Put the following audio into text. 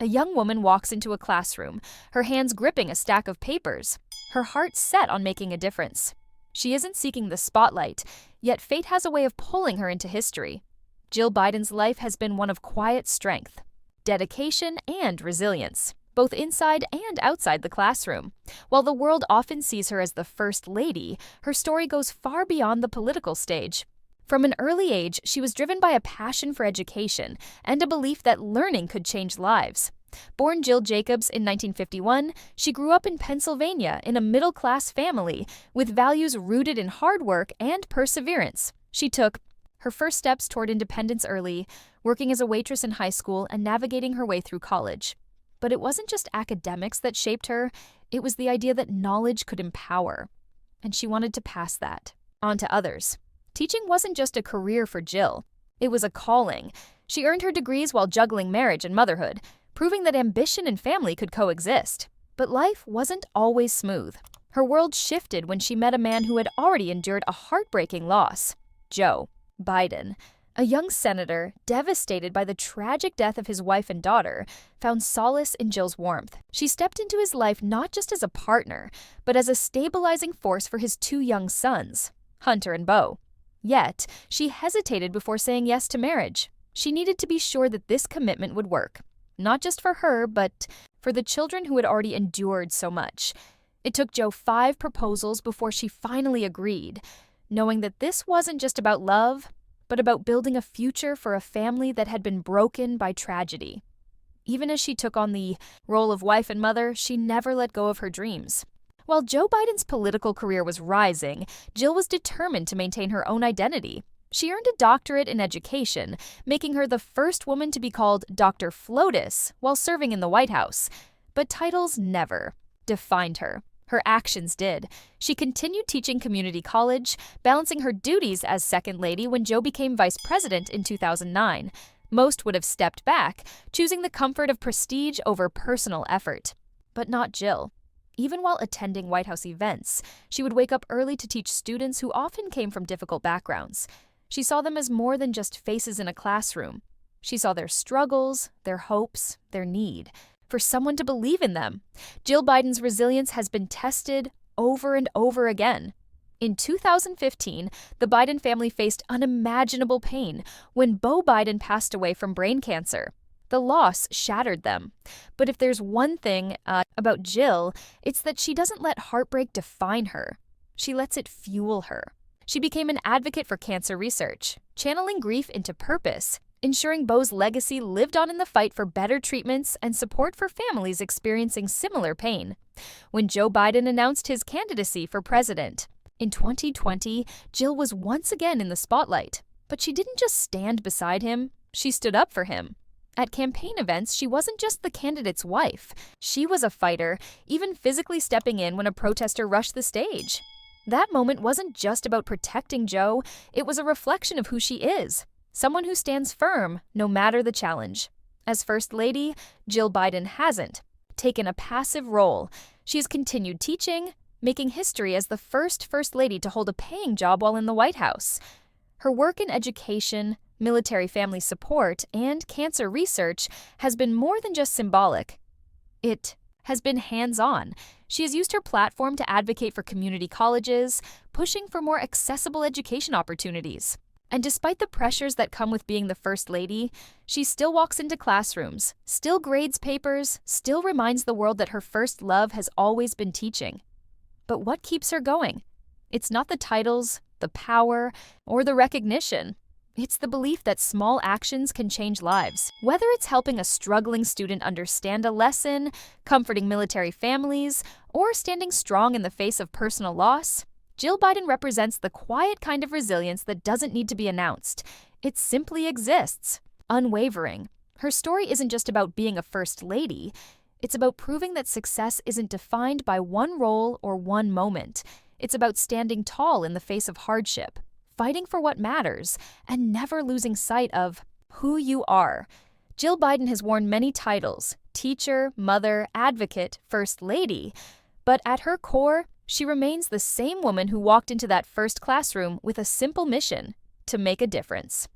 A young woman walks into a classroom, her hands gripping a stack of papers, her heart set on making a difference. She isn't seeking the spotlight, yet fate has a way of pulling her into history. Jill Biden's life has been one of quiet strength, dedication, and resilience, both inside and outside the classroom. While the world often sees her as the First Lady, her story goes far beyond the political stage. From an early age, she was driven by a passion for education and a belief that learning could change lives. Born Jill Jacobs in 1951, she grew up in Pennsylvania in a middle-class family with values rooted in hard work and perseverance. She took her first steps toward independence early, working as a waitress in high school and navigating her way through college. But it wasn't just academics that shaped her, it was the idea that knowledge could empower. And she wanted to pass that on to others. Teaching wasn't just a career for Jill, it was a calling. She earned her degrees while juggling marriage and motherhood, proving that ambition and family could coexist. But life wasn't always smooth. Her world shifted when she met a man who had already endured a heartbreaking loss, Joe Biden. A young senator, devastated by the tragic death of his wife and daughter, found solace in Jill's warmth. She stepped into his life not just as a partner, but as a stabilizing force for his two young sons, Hunter and Beau. Yet, she hesitated before saying yes to marriage. She needed to be sure that this commitment would work, not just for her, but for the children who had already endured so much. It took Joe 5 proposals before she finally agreed, knowing that this wasn't just about love, but about building a future for a family that had been broken by tragedy. Even as she took on the role of wife and mother, she never let go of her dreams. While Joe Biden's political career was rising, Jill was determined to maintain her own identity. She earned a doctorate in education, making her the first woman to be called Dr. Flotus while serving in the White House. But titles never defined her. Her actions did. She continued teaching community college, balancing her duties as second lady when Joe became vice president in 2009. Most would have stepped back, choosing the comfort of prestige over personal effort. But not Jill. Even while attending White House events, she would wake up early to teach students who often came from difficult backgrounds. She saw them as more than just faces in a classroom. She saw their struggles, their hopes, their need for someone to believe in them. Jill Biden's resilience has been tested over and over again. In 2015, the Biden family faced unimaginable pain when Beau Biden passed away from brain cancer. The loss shattered them. But if there's one thing about Jill, it's that she doesn't let heartbreak define her. She lets it fuel her. She became an advocate for cancer research, channeling grief into purpose, ensuring Beau's legacy lived on in the fight for better treatments and support for families experiencing similar pain. When Joe Biden announced his candidacy for president in 2020, Jill was once again in the spotlight. But she didn't just stand beside him, she stood up for him. At campaign events, she wasn't just the candidate's wife. She was a fighter, even physically stepping in when a protester rushed the stage. That moment wasn't just about protecting Joe, it was a reflection of who she is. Someone who stands firm, no matter the challenge. As First Lady, Jill Biden hasn't taken a passive role. She has continued teaching, making history as the first First Lady to hold a paying job while in the White House. Her work in education, military family support, and cancer research has been more than just symbolic. It has been hands-on. She has used her platform to advocate for community colleges, pushing for more accessible education opportunities. And despite the pressures that come with being the First Lady, she still walks into classrooms, still grades papers, still reminds the world that her first love has always been teaching. But what keeps her going? It's not the titles, the power, or the recognition. It's the belief that small actions can change lives. Whether it's helping a struggling student understand a lesson, comforting military families, or standing strong in the face of personal loss, Jill Biden represents the quiet kind of resilience that doesn't need to be announced. It simply exists, unwavering. Her story isn't just about being a first lady. It's about proving that success isn't defined by one role or one moment. It's about standing tall in the face of hardship, fighting for what matters, and never losing sight of who you are. Jill Biden has worn many titles: teacher, mother, advocate, first lady. But at her core, she remains the same woman who walked into that first classroom with a simple mission: to make a difference.